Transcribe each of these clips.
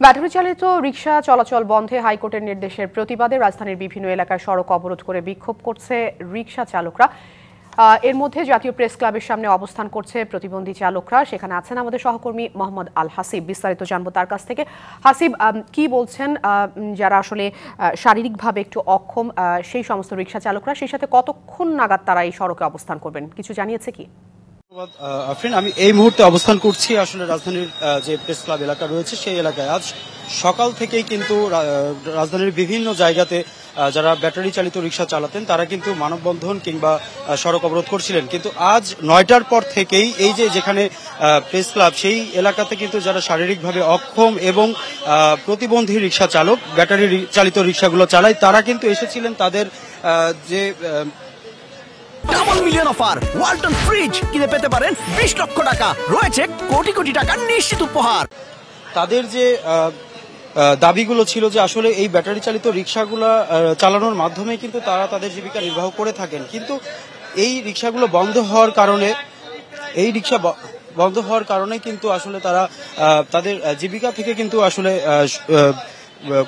Battery চালিত রিকশা চলাচল বন্ধে হাইকোর্টের নির্দেশের প্রতিবাদে রাজধানীর বিভিন্ন এলাকায় সড়ক অবরোধ করে বিক্ষোভ করছে রিকশা চালকরা। এর মধ্যে জাতীয় প্রেস ক্লাবের সামনে অবস্থান করছে প্রতিবন্ধী চালকরা। সেখানে আছেন আমাদের সহকর্মী মোহাম্মদ আল হাসিব। বিস্তারিত জানবো তার কাছ থেকে। হাসিব, কি বলছেন যারা আসলে শারীরিকভাবে একটু অক্ষম সেই সমস্ত রিকশা চালকরা, সেই সাথে কতক্ষণ নাগাদ তারা এই সড়কে অবস্থান করবেন, কিছু জানিয়েছে কি? আফরিন, আমি এই মুহূর্তে অবস্থান করছি আসলে রাজধানীর যে প্রেস ক্লাব এলাকা রয়েছে সেই এলাকায়। আজ সকাল থেকেই কিন্তু রাজধানীর বিভিন্ন জায়গাতে যারা ব্যাটারি চালিত রিকশা চালাতেন তারা কিন্তু মানববন্ধন কিংবা সড়ক অবরোধ করছিলেন, কিন্তু আজ ৯টার পর থেকেই এই যে যেখানে প্রেস ক্লাব সেই এলাকাতে কিন্তু যারা শারীরিকভাবে অক্ষম এবং প্রতিবন্ধী রিকশা চালক ব্যাটারি চালিত রিকশাগুলো চালায় তারা কিন্তু এসেছিলেন তাদের যে double million offer Walton fridge কিনে পেতে পারেন ২০ লক্ষ টাকা, রয়েছে কোটি কোটি টাকার নিশ্চিত উপহার। তাদের যে দাবিগুলো ছিল যে আসলে এই ব্যাটারি চালিত রিকশাগুলো চালানোর মাধ্যমে কিন্তু তারা তাদের জীবিকা নির্বাহ করে থাকেন, কিন্তু এই রিকশাগুলো বন্ধ হওয়ার কারণে কিন্তু আসলে তারা তাদের জীবিকা থেকে কিন্তু আসলে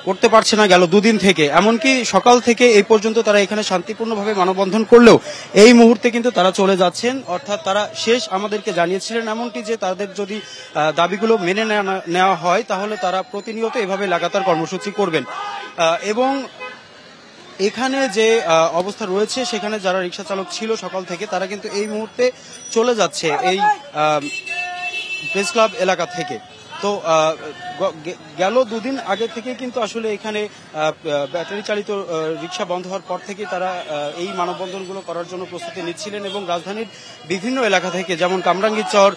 করতে পারছে না গেল দুদিন থেকে। এমনকি সকাল থেকে এই পর্যন্ত তারা এখানে শান্তিপূর্ণভাবে মানববন্ধন করলেও এই মুহূর্তে কিন্তু তারা চলে যাচ্ছেন, অর্থাৎ তারা শেষ আমাদেরকে জানিয়েছিলেন এমনকি যে তাদের যদি দাবিগুলো মেনে নেওয়া হয় তাহলে তারা প্রতিনিয়ত এভাবে লাগাতার কর্মসূচি করবেন। এবং এখানে যে অবস্থা রয়েছে সেখানে যারা রিকশা চালক ছিল সকাল থেকে তারা কিন্তু এই মুহূর্তে চলে যাচ্ছে এই প্রেস ক্লাব এলাকা থেকে। তো গেল দুদিন আগে থেকে কিন্তু আসলে এখানে ব্যাটারি চালিত রিকশা বন্ধ হওয়ার পর থেকে তারা এই মানববন্ধনগুলো করার জন্য প্রস্তুতি নিচ্ছিলেন এবং রাজধানীর বিভিন্ন এলাকা থেকে যেমন কামরাঙ্গীরচর,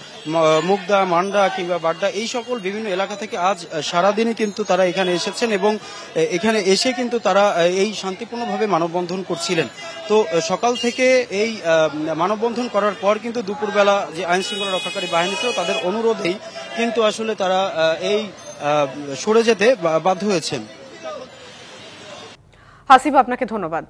মুগদা, মান্ডা কিংবা বাড্ডা এই সকল বিভিন্ন এলাকা থেকে আজ সারাদিনই কিন্তু তারা এখানে এসেছেন এবং এখানে এসে কিন্তু তারা এই শান্তিপূর্ণভাবে মানববন্ধন করছিলেন। তো সকাল থেকে এই মানববন্ধন করার পর কিন্তু দুপুরবেলা যে আইন শৃঙ্খলা রক্ষাকারী বাহিনী ছিল তাদের অনুরোধেই কিন্তু আসলে তারা এই সরে যেতে বাধ্য হয়েছেন। হাসিব, আপনাকে ধন্যবাদ।